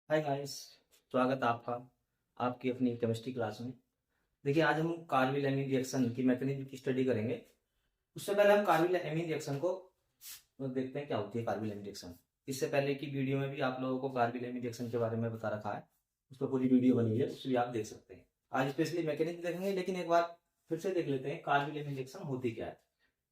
Hi guys, स्वागत है आपका आपकी अपनी केमिस्ट्री क्लास में। देखिए, आज हम कार्बिल एमीन रिएक्शन की मैकेनिज्म की स्टडी करेंगे। उससे पहले हम कार्बिल एमीन रिएक्शन को देखते हैं क्या होती है कार्बिल एमीन रिएक्शन। इससे पहले की वीडियो में भी आप लोगों को कार्बिल एमीन रिएक्शन के बारे में बता रखा है, उस पर पूरी वीडियो बनी हुई है, उससे भी आप देख सकते हैं। आज स्पेशली मैकेनिज्म देखेंगे, लेकिन एक बार फिर से देख लेते हैं कार्बिल एमीन रिएक्शन होती क्या है।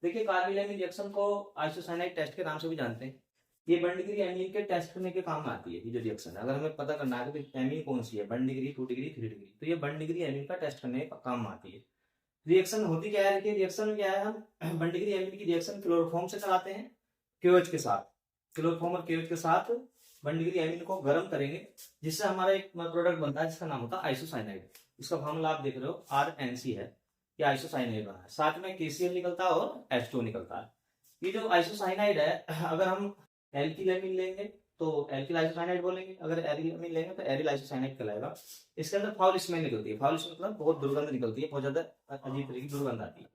देखिए, कार्बिल एमीन रिएक्शन को आइसोसाइनाइड टेस्ट के नाम से भी जानते हैं। ये बॉन्ड डिग्री एमीन के टेस्ट करने के काम आती है। ये जो रिएक्शन है, अगर हमें पता करना है कि एमीन कौन सी है, बॉन्ड डिग्री 2 डिग्री 3 डिग्री, तो ये बॉन्ड डिग्री एमीन का टेस्ट करने का काम आती है। रिएक्शन होती क्या है कि रिएक्शन में क्या है, हम बॉन्ड डिग्री एमीन की रिएक्शन क्लोरोफॉर्म से कराते हैं क्यूएच के साथ। क्लोरोफॉर्म और क्यूएच के साथ बॉन्ड डिग्री एमीन को गर्म करेंगे, जिससे हमारा एक प्रोडक्ट बनता है जिसका नाम होता है आइसोसाइनाइड। इसका फॉर्मूला आप देख रहे हो आरएनसी है। ये आइसोसाइनाइड बना है, साथ में केसीएल निकलता है और H2O निकलता है। ये जो आइसोसाइनाइड है, अगर हम एल्किल एमीन लेंगे तो एल्किल आइसोसाइनाइड बोलेंगे, अगर एरिल एमीन लेंगे तो एरिल आइसोसाइनाइड कहलाएगा। इसके अंदर फाउल स्मेल निकलती है। फाउल स्मेल मतलब बहुत दुर्गंध निकलती है, बहुत ज्यादा अजीब तरीके की दुर्गंध आती है।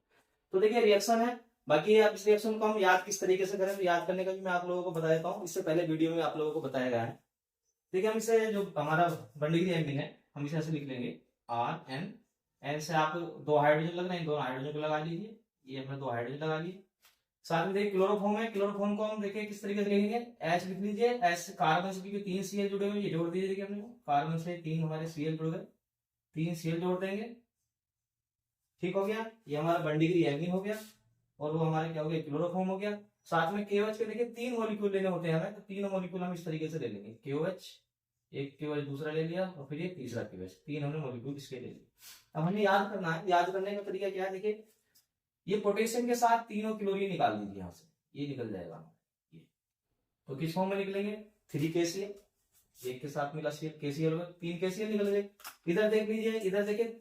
तो देखिए, रिएक्शन है। बाकी अब इस रिएक्शन को हम याद किस तरीके से करें, तो याद करने का भी मैं आप लोगों को बता देता हूँ। इससे पहले वीडियो में आप लोगों को बताया गया है। देखिए, हम इसे जो हमारा बॉन्ड डिग्री एमीन है, हम इसे ऐसे लिख लेंगे आर एन। एन से आप दो हाइड्रोजन लग रहे हैं, दो हाइड्रोजन को लगा लीजिए। ये हमने दो हाइड्रोजन लगा लिए। साथ में देखिए क्लोरोफॉर्म है। क्लोरोफॉर्म को हम देखिए किस तरीके से लिखेंगे, एच लिख लीजिए। एच कार्बन से क्योंकि 3 सीएल जुड़े हुए, ये जोड़ दीजिए। देखिए हमने कार्बन से 3 हमारे सीएल जुड़ गए, 3 सीएल जोड़ देंगे। ठीक हो गया, ये हमारा बॉन्ड डिग्री एमीन हो गया, और वो हमारे क्या हो गया, क्लोरोफॉर्म हो गया। साथ में केओएच के देखिए 3 मॉलिक्यूल लेने होते हैं हमें, तो तीनों मॉलिक्यूल हम इस तरीके से ले लेंगे। केओएच, एक केओएच दूसरा ले लिया, और फिर ये तीसरा केओएच, 3 हमने मॉलिक्यूल इसके ले लिए। अब हमें याद करना है, याद करने का तरीका क्या है, देखिए ये पोटेशियम के साथ तीनों क्लोरीन निकाल दीजिए यहाँ से, ये निकल जाएगा ये। तो किस फॉर्म में निकलेंगे, 3 केसीएल, एक के साथ मिला सीएल, केसीएल हो, 3 केसीएल निकल गए। इधर देख लीजिए, इधर देखिए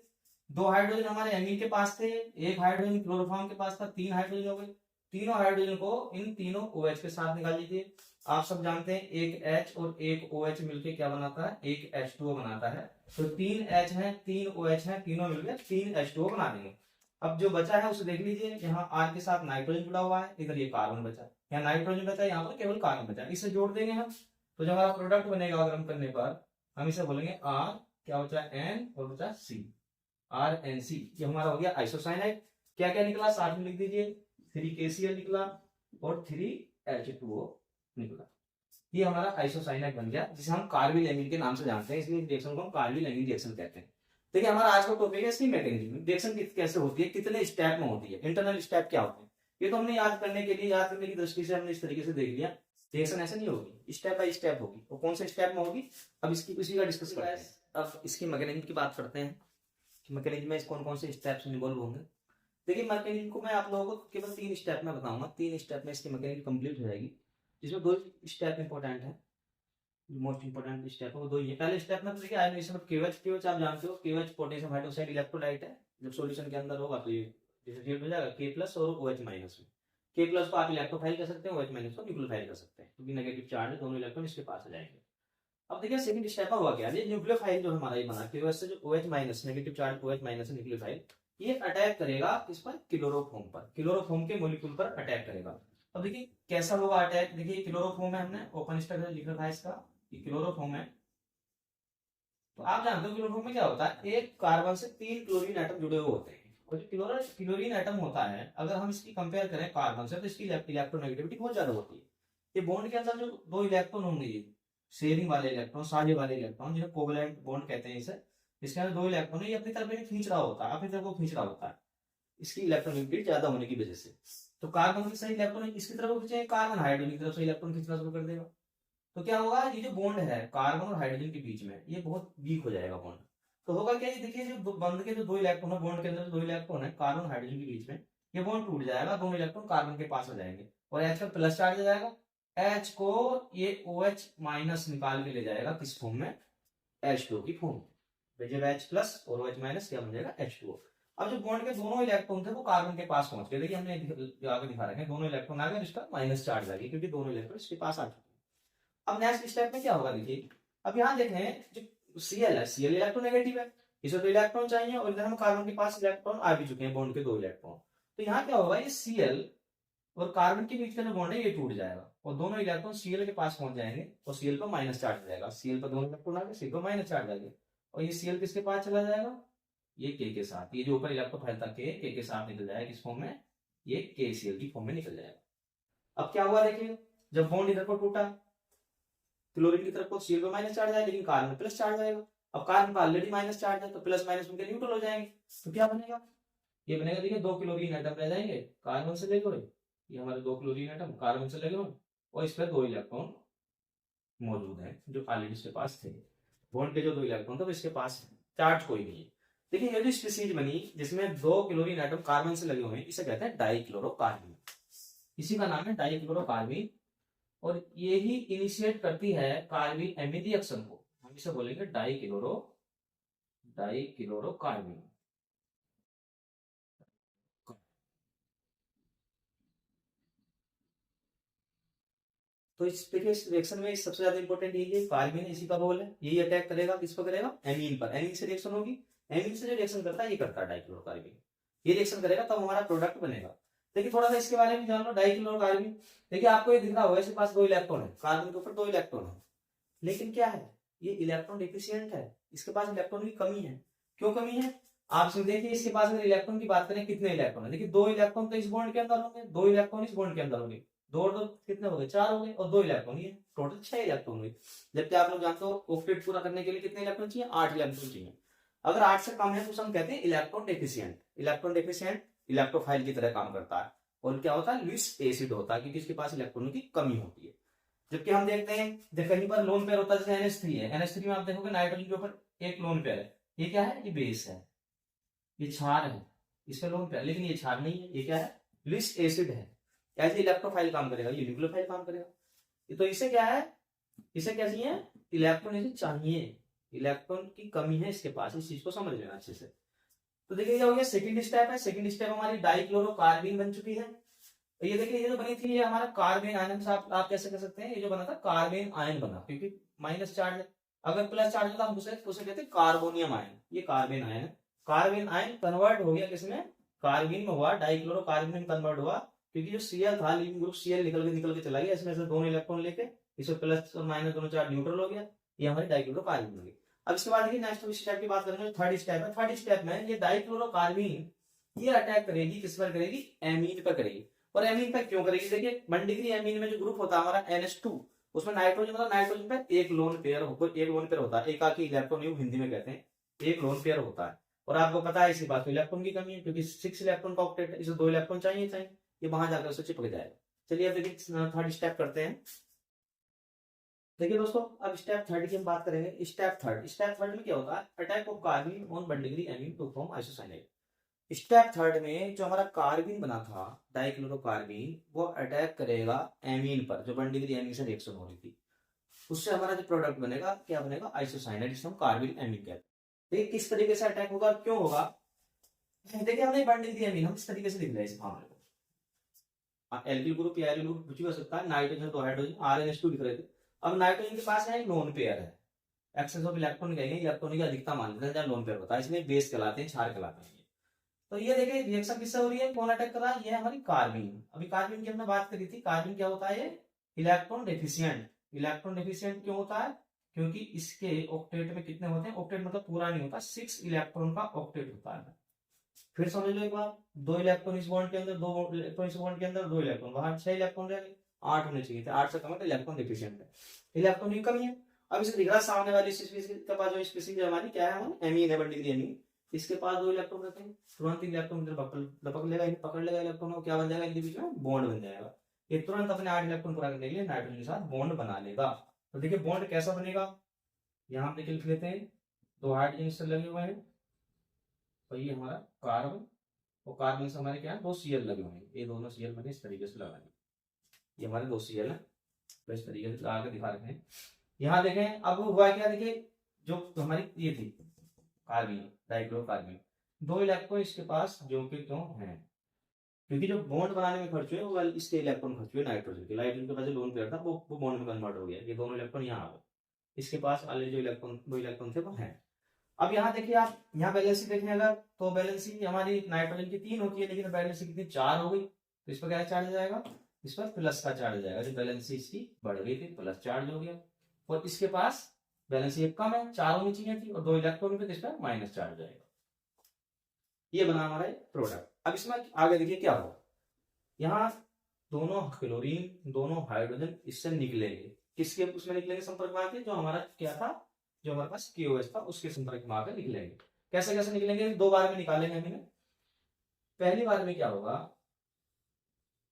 2 हाइड्रोजन हमारे एमीन के पास थे, एक हाइड्रोजन क्लोरोफॉर्म के पास था, 3 हाइड्रोजन हो गए। तीनों हाइड्रोजन को इन तीनों OH के साथ निकाल लीजिए। आप सब जानते हैं एक H और एक OH मिलके क्या बनाता है, एक H2O बनाता है। तो 3 H है, 3 OH है, तीनों मिलकर 3 H2O बना देंगे। अब जो बचा है उसे देख लीजिए, यहाँ R के साथ नाइट्रोजन जुड़ा हुआ है, इधर ये कार्बन बचा है, यहाँ नाइट्रोजन बचा है, यहाँ पर केवल कार्बन बचा है। इसे जोड़ देंगे हम, तो जो हमारा प्रोडक्ट बनेगा गर्म करने पर, हम इसे बोलेंगे R, क्या बचा है N और बचा C, RNC। ये हमारा हो गया आइसोसाइनाइड। क्या क्या निकला साथ में लिख दीजिए, 3 KCl निकला और 3 H2O निकला। ये हमारा आइसोसाइनाइड बन गया, जिसे हम कार्बिल एमीन के नाम से जानते हैं, इसलिए रिएक्शन को हम कार्बिल एमीन रिएक्शन कहते हैं। देखिए, हमारा आज का टॉपिक है इसकी मैकेनिज्म। रिएक्शन कैसे होती है, कितने स्टेप में होती है, इंटरनल स्टेप क्या होते हैं, ये तो हमने याद करने के लिए, याद करने की दृष्टि से हमने इस तरीके से देख लिया। रिएक्शन ऐसे नहीं होगी, स्टेप बाय स्टेप होगी। और कौन से स्टेप में होगी, अब इसकी उसी का डिस्कस करते हैं। अब इसकी मैकेनिज्म की बात करते हैं, मैकेनिज्म में कौन कौन से स्टेप्स इन्वॉल्व होंगे। देखिए, मैकेनिज्म को मैं आप लोगों को केवल 3 स्टेप में बताऊंगा, 3 स्टेप में इसकी मैकेनिज्म कंप्लीट हो जाएगी, जिसमें 2 स्टेप इंपॉर्टेंट है। मोस्ट इंपोर्टेंट स्टेप है वो 2 ही है। पहले स्टेप में तो देखिए आयोनाइजेशन ऑफ केएच। केएच आप जानते हो, केएच पोटेशियम हाइड्रोक्साइड इलेक्ट्रोलाइट है। जब सॉल्यूशन के अंदर होगा तो ये डिसोसिएट हो जाएगा K+ और OH- में। K+ को आप इलेक्ट्रोफाइल कर सकते हैं, OH- को न्यूक्लियोफाइल कर सकते हैं, क्योंकि नेगेटिव चार्ज है, दोनों इलेक्ट्रॉन इसके पास आ जाएंगे। अब देखिए सेकंड स्टेप हुआ क्या, ये न्यूक्लियोफाइल जो हमारा ये बना केओएच से, जो OH- नेगेटिव चार्ज OH- से न्यूक्लियोफाइल, ये अटैक करेगा इस पर, क्लोरोफॉर्म पर, क्लोरोफॉर्म के मॉलिक्यूल पर अटैक करेगा। अब देखिए कैसा होगा अटैक, देखिए क्लोरोफॉर्म है, हमने ओपन स्ट्रक्चर लिख रखा है इसका, ये क्लोरोफॉर्म है। तो आप जानते हो क्लोरोफॉर्म में क्या होता है, एक कार्बन से 3 क्लोरीन एटम जुड़े हुए होते हैं। और जो क्लोरीन एटम होता है, अगर हम इसकी कंपेयर करें कार्बन से, तो इसकी इलेक्ट्रोनेगेटिविटी बहुत ज्यादा होती है। ये बॉन्ड के अंदर जो 2 इलेक्ट्रॉन होंगे, ये शेयरिंग वाले इलेक्ट्रॉन, साझे वाले इलेक्ट्रॉन, जिन्हें कोवेलेंट बॉन्ड कहते हैं इसे, इसके अंदर 2 इलेक्ट्रॉन है, ये अपनी तरफ खींच रहा होता है, अपनी तरफ को खींच रहा होता है, इसकी इलेक्ट्रोनेगेटिविटी ज्यादा होने की वजह से। तो कार्बन की सही इलेक्ट्रॉन इसकी तरफ खींचे, कार्बन हाइड्रोजन की तरफ से इलेक्ट्रॉन खींचना शुरू कर देगा। तो क्या होगा, ये जो बॉन्ड है कार्बन और हाइड्रोजन के बीच में, ये बहुत वीक हो जाएगा बॉन्ड। तो होगा क्या, ये देखिए जो बंद के जो 2 इलेक्ट्रॉन है, बॉन्ड के अंदर 2 इलेक्ट्रॉन है कार्बन और हाइड्रोजन के बीच में, ये बॉन्ड टूट जाएगा, दोनों इलेक्ट्रॉन कार्बन के पास हो जाएंगे, और H पर प्लस चार्ज आ जाएगा। H को ये OH- निकाल के ले जाएगा किस फॉर्म में, H2O की फॉर्म में। जब H+ और OH- क्या बन जाएगा, H2O। अब जो बॉन्ड के दोनों इलेक्ट्रॉन थे वो कार्बन के पास पहुंच गए। देखिए हमने आगे दिखा रखे हैं, दोनों इलेक्ट्रॉन आ गए, इसका माइनस चार्ज आ गया, क्योंकि दोनों इलेक्ट्रॉन इसके पास आ चुके हैं। अब नेक्स्ट स्टेप में क्या होगा, देखिए अब यहाँ देखें, जो Cl है, Cl इलेक्ट्रोनेगेटिव है, इसे तो इलेक्ट्रॉन चाहिए, और इधर हम कार्बन के पास इलेक्ट्रॉन आ भी चुके हैं, बॉन्ड के 2 इलेक्ट्रॉन। तो यहाँ क्या होगा, ये Cl और कार्बन के बीच का जो बॉन्ड है ये टूट जाएगा। और दोनों इलेक्ट्रॉन Cl के पास पहुंच जाएंगे और Cl पर माइनस चार्ज हो जाएगा। Cl पर दोनों इलेक्ट्रॉन आ गए, Cl पर माइनस चार्ज आ गया और ये Cl किसके पास चला जाएगा, ये K के साथ। ये जो ऊपर इलेक्ट्रॉन था K के साथ निकल जाएगा किस फॉर्म में, ये KCl की फॉर्म में निकल जाएगा। अब क्या हुआ देखिए, जब बॉन्ड इधर को टूटा, क्लोरीन की तरफ को Cl पर माइनस चार्ज आया लेकिन कार्बन प्लस चार्ज आएगा। अब कार्बन पर ऑलरेडी माइनस चार्ज है तो प्लस माइनस उनके न्यूट्रल हो जाएंगे। तो क्या बनेगा, ये बनेगा देखिए 2 क्लोरीन एटम रह जाएंगे कार्बन से लेकर, ये हमारे 2 क्लोरीन एटम कार्बन से लगे हुए और इस पर 2 इलेक्ट्रॉन मौजूद हैं जो ऑलरेडी इसके पास थे। बॉन्ड के जो 2 इलेक्ट्रॉन थे वो इसके पास चार्ज कोई नहीं है। देखिए ये जो स्पीसीज बनी जिसमें 2 क्लोरीन एटम कार्बन से लगे हुए हैं इसे कहते हैं डाइक्लोरोकार्बन। इसी का नाम है डाइक्लोरोकार्बन और ये ही इनिशिएट करती है कार्बिल एमीन रिएक्शन को। हम इसे बोलेंगे डाइक्लोरोकार्बन। तो इस देखिए इस रिएक्शन में सबसे ज्यादा इंपॉर्टेंट यही है, कार्बन इसी का रोल है, यही अटैक करेगा किस पर करेगा, एमीन पर। एमीन से रिएक्शन होगी, एमीन से जो रिएक्शन करता है ये करता है डाइक्लोरोकार्बन। ये रिएक्शन करेगा तब हमारा प्रोडक्ट बनेगा। देखिए थोड़ा सा इसके बारे में जान लो डाइक्लोरोकार्बन। देखिए आपको ये दिख रहा होगा इसके पास 2 इलेक्ट्रॉन है, कार्बन के ऊपर 2 इलेक्ट्रॉन है, लेकिन क्या है ये इलेक्ट्रॉन डेफिशिएंट है, इसके पास इलेक्ट्रॉन की कमी है। क्यों कमी है, आप देखिए इसके पास अगर इलेक्ट्रॉन की बात करें कितने इलेक्ट्रॉन है, देखिए 2 इलेक्ट्रॉन तो इस बॉन्ड के अंदर होंगे, 2 इलेक्ट्रॉन इस बॉन्ड के अंदर होंगे, 2 और 2 कितने हो गए, 4 हो गए और 2 इलेक्ट्रॉन, ये टोटल 6 इलेक्ट्रॉन हुए। जबकि आप लोग जानते हो ऑक्टेट पूरा करने के लिए कितने इलेक्ट्रॉन चाहिए, 8 इलेक्ट्रॉन चाहिए। अगर 8 से कम है तो हम कहते हैं electron deficient. Electron deficient electrophile की तरह काम करता है और क्या होता है, लुईस एसिड होता है क्योंकि इसके पास इलेक्ट्रॉनों की कमी होती है। जबकि हम देखते हैं जब कहीं पर लोन पेयर होता है जैसे NH3 है, NH3 में आप देखोगे नाइट्रोजन के ऊपर एक लोन पेयर है, ये क्या है, ये बेस है, ये क्षार है, इस पे लोन पेयर, लेकिन ये क्षार नहीं है, ये क्या है, लुईस एसिड है। एज इलेक्ट्रोफाइल काम करेगा, ये न्यूक्लियोफाइल काम करेगा। तो इसे क्या है, इसे क्या चाहिए, इलेक्ट्रॉन इसे चाहिए, इलेक्ट्रॉन की कमी है इसके पास, इस चीज को समझ लेना अच्छे से। तो देखिए क्या हो गया, सेकंड स्टेप है, सेकंड स्टेप हमारी डाइक्लोरोकार्बन बन चुकी है। तो ये देखिए ये जो बनी थी ये हमारा कार्बन आयन, आप कैसे कर सकते हैं, ये जो बना था कार्बन आयन बना क्योंकि माइनस चार्ज है। अगर प्लस चार्ज होता हम उसे कहते हैं कार्बोनियम आयन, ये कार्बन आयन है। कार्बन आयन कन्वर्ट हो गया किसमें, कार्बन में हुआ, डाइक्लोरोकार्बन में कन्वर्ट हुआ क्योंकि जो Cl था लीविंग ग्रुप Cl निकल के चला गया, इसमें से 2 इलेक्ट्रॉन लेके इसमें प्लस और माइनस दोनों चार्ज न्यूट्रल हो गया, ये हमारी डाइक्लोरोकार्बन हो गई। अब इसके बाद देखिए नेक्स्ट स्टेप की बात करेंगे, थर्ड स्टेप है। थर्ड स्टेप में ये डाइक्लोरोकार्बन ये अटैक करेगी, किस पर करेगी, एमीन पर करेगी। और एमीन पर क्यों करेगी, देखिए 1 डिग्री एमीन में जो ग्रुप होता है हमारा NH2, उसमें नाइट्रोजन मतलब नाइट्रोजन पर एक लोन पेयर होता है, एकाकी इलेक्ट्रॉन युग्म हिंदी में कहते हैं, एक लोन पेयर होता है। और आपको पता है इसी बात में इलेक्ट्रॉन की कमी है क्योंकि 6 इलेक्ट्रॉन का ऑक्टेट है, इसे 2 इलेक्ट्रॉन चाहिए, ये वहां जाकर उसे चिपक जाएगा। चलिए अब देखिए थर्ड स्टेप करते हैं। देखिए दोस्तों अब स्टेप थर्ड की हम बात करेंगे। स्टेप थर्ड में क्या होता है, attack of carbon on 1 degree amine to form isocyanide. Step third में जो हमारा कार्बन बना था डाइक्लोरोकार्बन, वो अटैक करेगा एमीन पर, जो 1 डिग्री एमीन से रिएक्शन हो रही थी, उससे हमारा जो प्रोडक्ट बनेगा क्या बनेगा, आइसोसाइनाइड, जिसे हम कार्बन एमीन कहते हैं। देखिए किस तरीके से अटैक होगा, क्यों होगा, देखिए हमने 1 डिग्री एमीन हम इस तरीके से लिख रहे हैं इस मामले को, एल्किल ग्रुप या एरियल ग्रुप कुछ भी हो सकता है, नाइट्रोजन 2 हाइड्रोजन RNH2 लिख रहे थे। अब नाइट्रोजन के पास है लोन पेयर है, एक्सेस ऑफ इलेक्ट्रॉन कहेंगे, इलेक्ट्रॉन की अधिकता मान लेते हैं जहां लोन पेयर होता है, इसमें बेस कहलाते हैं, क्षार कहलाते हैं। तो ये देखिए रिएक्शन किससे हो रही है, कौन अटैक कर रहा है, ये है हमारी कार्बन। अभी कार्बन की हमने बात करी थी, कार्बन क्या होता है, इलेक्ट्रॉन डेफिशिएंट। इलेक्ट्रॉन डेफिशिएंट क्यों होता है, क्योंकि इसके ऑक्टेट में कितने होते हैं, ऑक्टेट मतलब पूरा नहीं होता, 6 इलेक्ट्रॉन का ऑक्टेट होता है। फिर समझ लो एक बार, 2 इलेक्ट्रॉन इस बॉन्ड के अंदर, 2 इलेक्ट्रॉन इस बॉन्ड के अंदर, 2 इलेक्ट्रॉन बाहर, 6 इलेक्ट्रॉन रह गए, 8 होने चाहिए थे, 8 से कम है तो इलेक्ट्रॉन डेफिशिएंट है, इलेक्ट्रॉन की कमी है। अब इसे दिख रहा सामने वाली स्पीशीज के पास, जो स्पीशीज हमारी क्या है, एमीन है, 1 डिग्री एमीन, इसके पास 2 इलेक्ट्रॉन रहते हैं, तुरंत इलेक्ट्रॉन लपक लेगा, पकड़ लेगा इलेक्ट्रॉन को, क्या बन जाएगा इनके बीच में, बॉन्ड बन जाएगा। ये तुरंत अपने 8 इलेक्ट्रॉन पूरा करने के लिए नाइट्रोजन के साथ बॉन्ड बना लेगा। तो देखिए बॉन्ड कैसा बनेगा, यहाँ पे लिख लेते हैं, 2 हाइड्रोजन से लगे हुए हैं और ये हमारा कार्बन, और कार्बन से हमारे क्या है, 2 Cl लगे हुए हैं, ये दोनों Cl बने इस तरीके से लगाने, ये हमारे 2 Cl है, तो इस तरीके से लगा के दिखा रखे हैं। यहाँ देखें अब हुआ क्या, देखिए जो हमारी ये थी कार्बन, डाइक्लोरोकार्बन, 2 इलेक्ट्रॉन इसके पास जो कि क्यों है, क्योंकि जो बॉन्ड बनाने में खर्च हुए वो इसके इलेक्ट्रॉन खर्च हुए नाइट्रोजन के, नाइट्रोजन के पास जो लोन पेयर था वो बॉन्ड में कन्वर्ट हो गया, ये दोनों इलेक्ट्रॉन यहाँ आ गए, इसके पास ऑलरेडी जो इलेक्ट्रॉन 2 इलेक्ट्रॉन थे वो है। अब यहाँ देखिए आप, यहाँ बैलेंसी देखें अगर, तो बैलेंसी हमारी नाइट्रोजन की 3 होती है, लेकिन बैलेंसी कितनी 4 हो गई, तो इस पर क्या चार्ज आ जाएगा, इस पर प्लस का चार्ज जाएगा, जो वैलेंसी इसकी बढ़ गई थी प्लस चार्ज हो गया, और इसके पास वैलेंसी एक कम है, 4 होनी चाहिए थी और 2 इलेक्ट्रॉन पे, इस पर माइनस चार्ज जाएगा। ये बना हमारा प्रोडक्ट। अब इसमें आगे देखिए क्या होगा, यहाँ दोनों क्लोरीन दोनों हाइड्रोजन इससे निकलेंगे, किसके उसमें निकलेंगे संपर्क में आके, जो हमारा क्या था, जो हमारे पास KOH था उसके संपर्क में आकर निकलेंगे। कैसे कैसे निकलेंगे, 2 बार में निकालेंगे हमें। पहली बार में क्या होगा,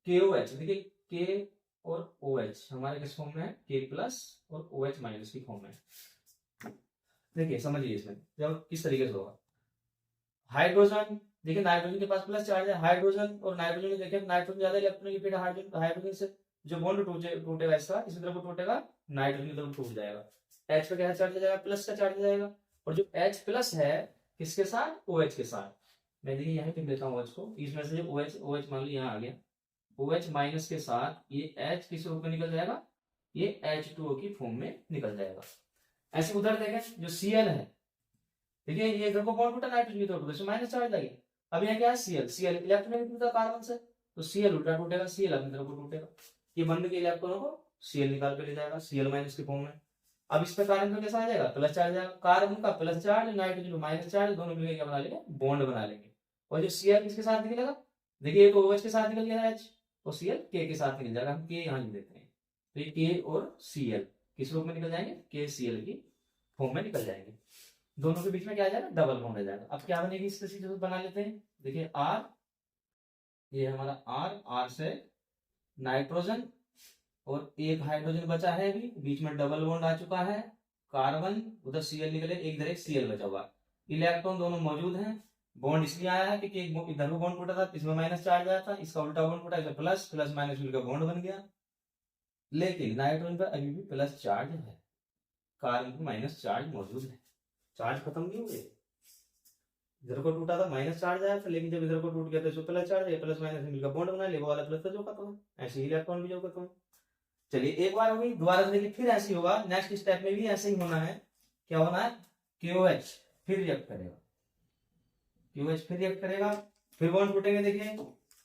KOH, देखिए K और OH हमारे किस फॉर्म में है, K प्लस और OH माइनस की फॉर्म में। देखिए समझिए इसमें जब किस तरीके से होगा, हाइड्रोजन, देखिए नाइट्रोजन के पास प्लस चार्ज है, हाइड्रोजन और नाइट्रोजन में देखिए नाइट्रोजन ज्यादा इलेक्ट्रॉन हाइड्रोजन से जो बॉन्ड टूटेगा इसका, इसी तरफ टूटेगा, नाइट्रोजन की तरफ टूट जाएगा, H पे क्या चार्ज जाएगा, प्लस का चार्ज जाएगा, और जो H प्लस है किसके साथ, OH के साथ। मैं देखिए यहाँ पे देता हूँ OH को, इसमें से जो OH मान लो यहाँ आ गया, OH माइनस के साथ ये H किस रूप में निकल जाएगा, ये H2O की फॉर्म में निकल जाएगा। ऐसे उधर देखें जो Cl है, देखिए ये इधर को बॉन्ड टूटा, नाइट्रोजन की तरफ टूटा, माइनस चार्ज लगे। अब यहाँ क्या है, Cl इलेक्ट्रॉन टूटा कार्बन से, तो Cl उल्टा टूटेगा, Cl अपनी तरफ को टूटेगा, ये बंद के इलेक्ट्रॉनों को Cl निकाल कर ले जाएगा Cl माइनस की फॉर्म में। अब इस पे कार्बन का कैसा आ जाएगा, प्लस चार्ज जाएगा, कार्बन का प्लस चार्ज, नाइट्रोजन का माइनस चार्ज, दोनों मिलकर क्या बना लेंगे, बॉन्ड बना लेंगे। और जो Cl किसके साथ निकलेगा, देखिए एक OH के साथ निकल गया H, और Cl K के साथ निकल जाएगा, हम K यहाँ लिख देते हैं, तो ये K और Cl किस रूप में निकल जाएंगे, KCl की फॉर्म में निकल जाएंगे। दोनों के बीच में क्या आ जाएगा, डबल बॉन्ड आ जाएगा। अब क्या बनेगी, इस तरह बना लेते हैं, देखिए R, ये हमारा R से नाइट्रोजन और एक हाइड्रोजन बचा है, अभी बीच में डबल बॉन्ड आ चुका है, कार्बन उधर Cl निकले, एक इधर एक Cl बचा हुआ, इलेक्ट्रॉन दोनों मौजूद हैं, बॉन्ड इसलिए आया है कि इधर भी बॉन्ड टूटा था, इसमें माइनस चार्ज आया था, इसका उल्टा बॉन्ड टूटा, इसमें प्लस प्लस माइनस मिलकर बॉन्ड बन गया, लेकिन नाइट्रोजन पर अभी भी प्लस चार्ज है, कार्बन पर माइनस चार्ज मौजूद है, चार्ज खत्म नहीं हुए। इधर को टूटा था माइनस चार्ज आया था, लेकिन जब इधर को टूट गया तो इसमें प्लस चार्ज है, प्लस माइनस मिलकर बॉन्ड बना लिया, वो वाला प्लस था जो खत्म है, ऐसे ही इलेक्ट्रॉन भी जो खत्म है। चलिए एक बार हो गई, दोबारा से देखिए फिर ऐसे ही होगा, नेक्स्ट स्टेप में भी ऐसे ही होना है। क्या होना है, KOH फिर रिएक्ट करेगा, KOH फिर रिएक्ट करेगा, फिर बॉन्ड टूटेंगे। देखिए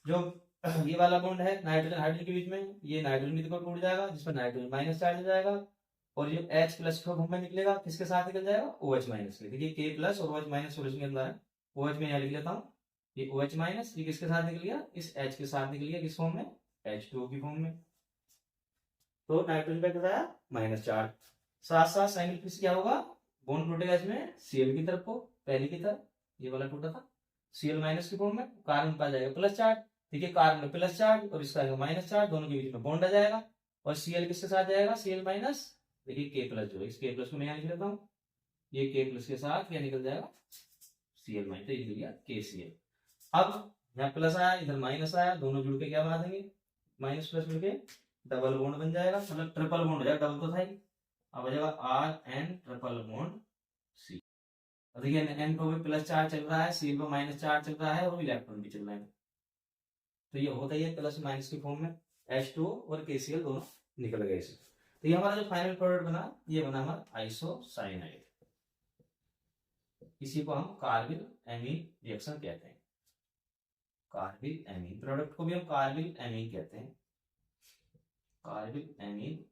जो ये वाला बॉन्ड है नाइट्रोजन हाइड्रोजन के बीच में, ये नाइट्रोजन की तरफ टूट जाएगा, जिसमें नाइट्रोजन माइनस चार्ज हो जाएगा, और जो H प्लस का फॉर्म में निकलेगा किसके साथ निकल जाएगा, OH माइनस के। देखिए K प्लस और OH माइनस सोल्यूशन के अंदर है, OH में यहाँ लिख लेता हूँ, ये OH माइनस, ये किसके साथ निकल गया, इस H के साथ निकल गया, किस फॉर्म में, H2O की फॉर्म में। तो नाइट्रोजन पे क्या आया, माइनस चार्ज, साथ साथ साइन फिर क्या होगा, बॉन्ड टूटेगा इसमें Cl की तरफ को, पहले की तरफ ये वाला टूटा था, Cl माइनस की फॉर्म में, कार्बन पर आ जाएगा प्लस चार्ज, देखिए कार्बन में प्लस चार्ज और इसका आएगा माइनस चार्ज, दोनों के बीच में बॉन्ड आ जाएगा, और Cl किसके साथ जाएगा, Cl माइनस, देखिए K प्लस जो है, इस K प्लस को मैं यहाँ लिख लेता हूँ, ये K प्लस के साथ क्या निकल जाएगा, Cl माइनस, तो ये निकल गया KCl। अब यहाँ प्लस आया, इधर माइनस आया, दोनों जुड़ के क्या बना देंगे, माइनस प्लस मिलके डबल बॉन्ड बन जाएगा, मतलब ट्रिपल बॉन्ड हो जाएगा, डबल तो था ही, अब हो जाएगा RN ट्रिपल बॉन्ड C। देखिए N को भी प्लस चार्ज चल रहा है, Cl पर माइनस चार्ज चल रहा है, और इलेक्ट्रॉन भी चल रहा है, तो ये होता ही है प्लस माइनस की फॉर्म में, H2O और KCl दोनों निकल गए इसे। तो ये हमारा जो फाइनल प्रोडक्ट बना, ये बना हमारा आइसोसाइनाइड, इसी को हम कार्बिल एमीन रिएक्शन कहते हैं, कार्बिल एमीन प्रोडक्ट को भी हम कार्बिल एमीन कहते हैं, कार्बिल एमीन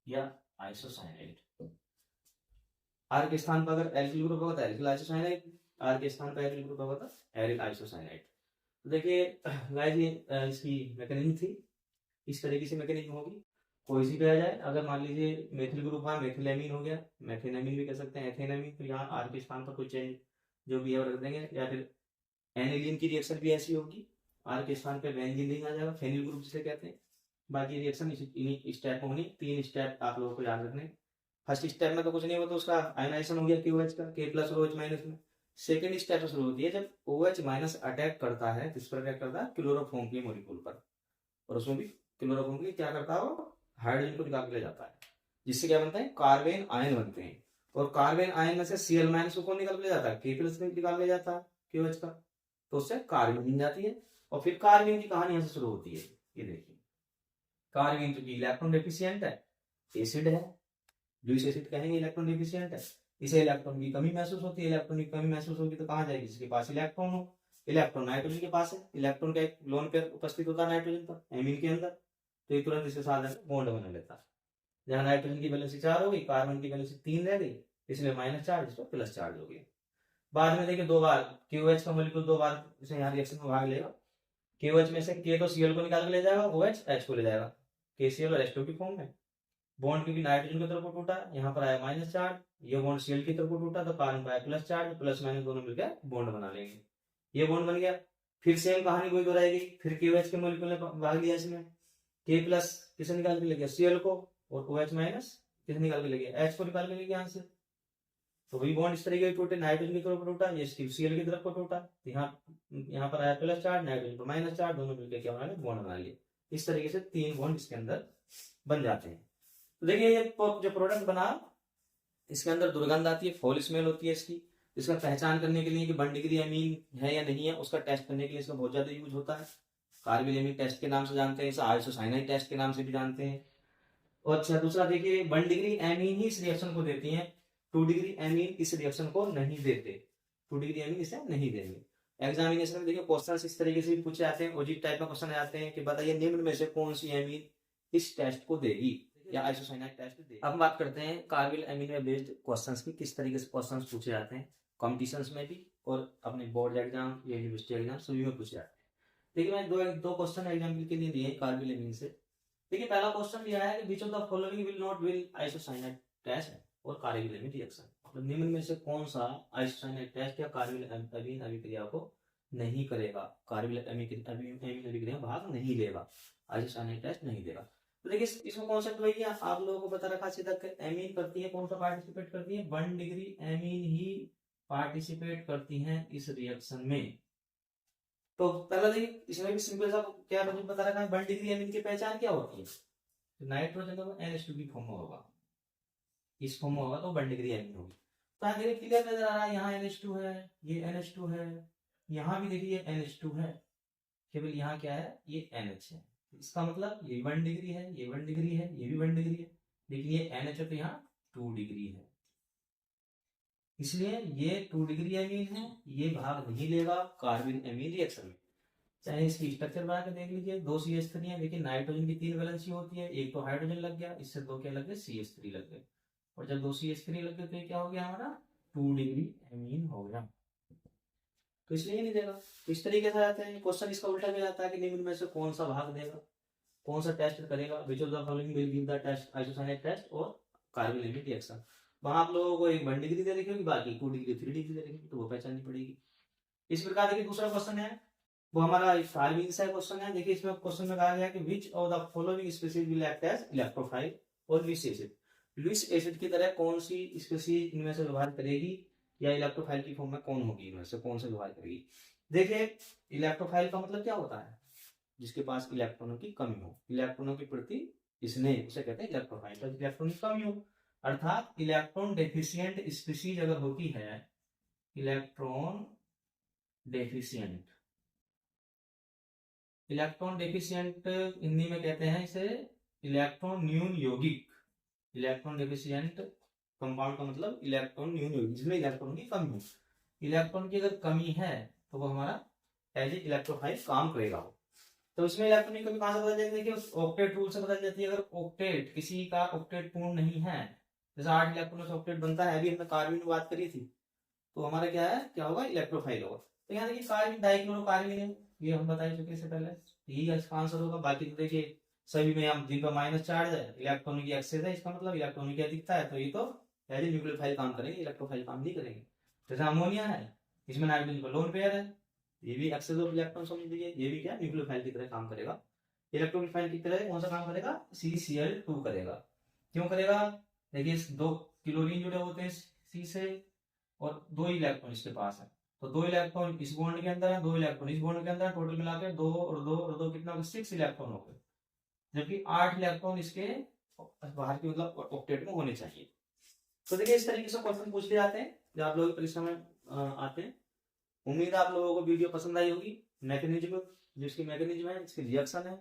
या आइसोसाइनाइड। आर के स्थान पर अगर एल्किल ग्रुप होगा तो एल्किल आइसोसाइनाइड, आर के स्थान पर एल्किल ग्रुप होगा तो एरिल आइसोसाइनाइड। तो देखिए गाइस ये इसकी मैकेनिज्म थी, इस तरीके से मैकेनिज्म होगी, कोई सी भी आ जाए, अगर मान लीजिए मेथिल ग्रुप है, मेथिलेमीन हो गया, मेथिलेमीन भी कह सकते हैं, एथेनामीन, तो यहाँ आर के स्थान पर कोई चेंज जो भी है रख देंगे, या फिर एनिलीन की रिएक्शन भी ऐसी होगी, आर के स्थान पे बेंजीन आ जाएगा, फेनिल ग्रुप जिसे कहते हैं। बाकी रिएक्शन इन्हीं स्टेप में होनी, 3 स्टेप आप लोगों को याद रखने। फर्स्ट स्टेप में तो कुछ नहीं होता, उसका आयनाइजेशन हो गया KOH का, K प्लस और OH माइनस में। सेकेंड स्टेप से शुरू होती है जब OH माइनस अटैक करता है, किस पर अटैक करता है, क्लोरोफॉर्म के मॉलिक्यूल पर, और उसमें भी क्लोरोफॉर्म के क्या करता है, वो हाइड्रोजन को निकाल के ले जाता है, जिससे क्या बनता है, कार्बेन आयन बनते हैं, और कार्बन आयन में से Cl माइनस को निकाल के ले जाता है, K प्लस निकाल ले जाता है KOH का, तो उससे कार्बन बन जाती है, और फिर कार्बन की कहानी यहाँ से शुरू होती है। ये देखिए कार्बन चूंकि इलेक्ट्रॉन डेफिशिएंट है, एसिड है, लुईस एसिड कहेंगे, इलेक्ट्रॉन डेफिशिएंट है, इसे इलेक्ट्रॉन की कमी महसूस होती है, इलेक्ट्रॉन की कमी महसूस होगी तो कहाँ जाएगी, जिसके पास इलेक्ट्रॉन हो, इलेक्ट्रॉन नाइट्रोजन के पास है, इलेक्ट्रॉन का एक लोन पेयर उपस्थित होता है नाइट्रोजन पर एमीन के अंदर, तो ये तुरंत इसके साथ बॉन्ड बना लेता है। जहाँ नाइट्रोजन की वैलेंसी 4 हो गई, कार्बन की वैलेंसी 3 रह गई, इसमें माइनस चार्ज, इस पर प्लस चार्ज हो गया। बाद में देखिए 2 बार KOH का मॉलिक्यूल 2 बार इसे यहाँ रिएक्शन में भाग लेगा। KOH में से K तो Cl को निकाल के ले जाएगा, OH H को ले जाएगा, KCl और H2 की फॉर्म में। बॉन्ड क्योंकि नाइट्रोजन की तरफ को टूटा, यहाँ पर आया माइनस चार्ज, ये बॉन्ड Cl की तरफ को टूटा तो कार्बन पाया प्लस चार्ज, प्लस माइनस दोनों मिलकर बॉन्ड बना लेंगे, ये बॉन्ड बन गया। फिर सेम कहानी कोई दोहराएगी, फिर KOH के मॉलिक्यूल ने भाग लिया इसमें, K प्लस किसे निकाल के ले गया Cl को, और OH माइनस किसे निकाल के ले गया H को निकाल के ले गया यहाँ से। तो वही बॉन्ड इस तरीके टूटे, नाइट्रोजन की तरफ टूटा, ये Cl की तरफ को टूटा, यहाँ पर आया प्लस चार्ज, नाइट्रोजन पर माइनस चार्ज, दोनों मिलकर क्या बना बॉन्ड बना लिए। इस तरीके से 3 बॉन्ड इसके अंदर बन जाते हैं। तो देखिए ये जो प्रोडक्ट बना, इसके अंदर दुर्गंध आती है, फॉल स्मेल होती है इसकी। इसका पहचान करने के लिए कि 1 डिग्री अमीन है या नहीं है, उसका टेस्ट करने के लिए इसका बहुत ज्यादा यूज होता है। कार्बिल एमीन टेस्ट के नाम से जानते हैं, इसे आइसोसाइनाइड टेस्ट के नाम से भी जानते हैं। और अच्छा दूसरा देखिए, 1 डिग्री एमीन ही इस रिएक्शन को देती है, 2 डिग्री एमीन इस रिएक्शन को नहीं देते, 2 डिग्री एमीन इसे नहीं देंगे। एग्जामिनेशन में देखिए क्वेश्चन इस तरीके से भी पूछे जाते हैं, ओजी टाइप में क्वेश्चन आते हैं कि बताइए निम्न में से कौन सी एमीन इस टेस्ट को देगी या आइसोसाइनाइड टेस्ट देगी। अब बात करते हैं कार्बिल एमीन में बेस्ड क्वेश्चंस की, किस तरीके से क्वेश्चंस पूछे जाते हैं कॉम्पिटिशन्स में भी और अपने बोर्ड एग्जाम या यूनिवर्सिटी एग्जाम सभी में पूछे जाते हैं। देखिए मैं दो क्वेश्चन एग्जाम्पल के लिए दिए कार्बिल एमीन से। देखिए पहला क्वेश्चन दिया है कि which of the following will not will isocyanide test और कार्बिल एमीन रिएक्शन, मतलब निम्न में से कौन सा आइसोसाइनाइड टेस्ट या कार्बिल एमीन अभिक्रिया को नहीं करेगा, कार्बिल एमीन अभिक्रिया भाग नहीं लेगा, आइसोसाइनाइड टेस्ट नहीं देगा। तो देखिए इसमें कॉन्सेप्ट वही है, आप लोगों को बता रखा सीधा एमीन करती है, कौन सा पार्टिसिपेट करती है, 1 डिग्री एमीन ही पार्टिसिपेट करती हैं इस रिएक्शन में। तो पहला देखिए इसमें भी सिंपल सा क्या बता रखा है, 1 डिग्री एमीन की पहचान क्या होती है, तो नाइट्रोजन तो NH2 की फॉर्म में होगा, इस फॉर्म में होगा तो 1 डिग्री एमीन होगी। तो यहाँ देखिए क्लियर नजर आ रहा है, यहाँ NH2 है, ये NH2 है, यहाँ भी देखिए NH2 है, केवल यहाँ क्या है, ये NH है। इसका मतलब ये 1 डिग्री है, ये 1 डिग्री है, ये भी 1 डिग्री है, लेकिन ये NH है तो यहाँ 2 डिग्री है, इसलिए ये 2 डिग्री एमीन है, ये भाग नहीं लेगा कार्बिल एमीन रिएक्शन में। चाहे इसकी स्ट्रक्चर बना के देख लीजिए, 2 CH3 है, लेकिन नाइट्रोजन की 3 वैलेंसी होती है, एक तो हाइड्रोजन लग गया, इससे 2 क्या लग गए, CH3 लग गए, और जब 2 CH3 लग गए तो ये क्या हो गया हमारा 2 डिग्री एमीन हो गया, तो इसलिए नहीं देगा। तो इस तरीके से आते हैं क्वेश्चन, इसका उल्टा भी आता है कि निम्न में से कौन सा भाग देगा, कौन सा टेस्ट करेगा, which of the following will give the test isocyanide test और कार्बिल एमीन रिएक्शन। वहां आप लोगों को एक 1 डिग्री दे रखी होगी, बाकी 2 डिग्री 3 डिग्री दे रखी होगी, तो वो पहचाननी पड़ेगी। इस प्रकार देखिए दूसरा क्वेश्चन है, वो हमारा कार्बिल से क्वेश्चन है। देखिए इसमें क्वेश्चन में कहा गया कि which of the following species will act as electrophile और लुईस एसिड, लुईस एसिड की तरह कौन सी स्पीशीज इनमें से व्यवहार करेगी या इलेक्ट्रोफाइल की फॉर्म में कौन होगी, इनमें से कौन सा व्यवहार करेगी। देखिए इलेक्ट्रोफाइल का मतलब क्या होता है, जिसके पास इलेक्ट्रॉनों की कमी हो, इलेक्ट्रॉनों के प्रति स्नेह, उसे कहते हैं इलेक्ट्रोफाइल। तो इलेक्ट्रॉन की कमी हो अर्थात इलेक्ट्रॉन डेफिशिएंट स्पीशीज अगर होती है, electron deficient, electron deficient Hindi में कहते हैं इसे इलेक्ट्रॉन न्यून यौगिक, इलेक्ट्रॉन डेफिशिएंट कंपाउंड का मतलब इलेक्ट्रॉन न्यून यौगिक, जिसमें इलेक्ट्रॉन की कमी हो। इलेक्ट्रॉन की अगर कमी है तो वो हमारा एज ए इलेक्ट्रोफाइल काम करेगा। तो इसमें इलेक्ट्रॉन की कमी कहां से बदल जाती है, कि ऑक्टेट रूल से बदल जाती है। अगर ऑक्टेट किसी का ऑक्टेट पूर्ण नहीं है, जैसे 8 इलेक्ट्रॉनों से ऑक्टेट बनता है, अभी हमने कार्बन की बात करी थी, तो हमारा क्या है, क्या होगा, इलेक्ट्रोफाइल होगा। तो यहाँ देखिए कार्बन डाइक्लोरोकार्बन है, ये हम बता चुके इससे पहले, यही इसका आंसर होगा। बाकी तो देखिए सभी में हम जिन पर माइनस चार्ज है, इलेक्ट्रॉन की एक्सेस है, इसका मतलब इलेक्ट्रॉन की अधिकता है, तो ये तो एज ए न्यूक्लियोफाइल काम करेंगे, इलेक्ट्रोफाइल काम नहीं करेंगे। जैसे अमोनिया है, इसमें नाइट्रोजन का लोन पेयर है, ये भी एक्सेस ऑफ इलेक्ट्रॉन समझ लीजिए, ये भी क्या न्यूक्लियोफाइल की तरह काम करेगा, इलेक्ट्रोफाइल की तरह कौन सा काम करेगा, CCl2 करेगा। क्यों करेगा, देखिए 2 क्लोरीन जुड़े होते हैं C से और 2 इलेक्ट्रॉन इसके पास है, तो 2 इलेक्ट्रॉन इस बॉन्ड के अंदर है, 2 इलेक्ट्रॉन इस बॉन्ड के अंदर है, टोटल मिला के 2 और 2 और 2 कितना होगा, 6 इलेक्ट्रॉन हो गए, जबकि 8 इलेक्ट्रॉन इसके बाहर की मतलब ऑक्टेट में होने चाहिए। तो देखिए इस तरीके से क्वेश्चन पूछ लिए जाते हैं जो आप लोगों की परीक्षा में आते हैं। उम्मीद है आप लोगों को वीडियो पसंद आई होगी। मैकेनिज्म, जो इसकी मैकेनिज्म है, इसकी रिएक्शन है,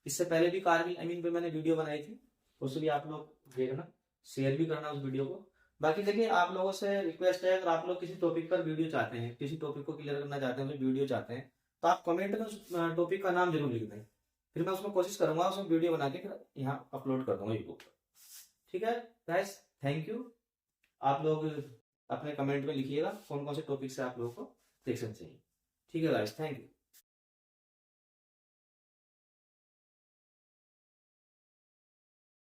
इससे पहले भी कार्बिल एमीन पे मैंने वीडियो बनाई थी, उससे भी आप लोग देखना, शेयर भी करना उस वीडियो को। बाकी देखिए आप लोगों से रिक्वेस्ट है, अगर आप लोग किसी टॉपिक पर वीडियो चाहते हैं, किसी टॉपिक को क्लियर करना चाहते हैं, वीडियो चाहते हैं, तो आप कमेंट में उस टॉपिक का नाम जरूर लिख दें। फिर मैं उसमें कोशिश करूंगा उसमें वीडियो बना के फिर यहाँ अपलोड कर दूंगा यूट्यूब पर। ठीक है गाइस, थैंक यू। आप लोग अपने कमेंट में लिखिएगा कौन कौन से टॉपिक से आप लोगों को सेक्शन चाहिए। ठीक है गाइस, थैंक यू।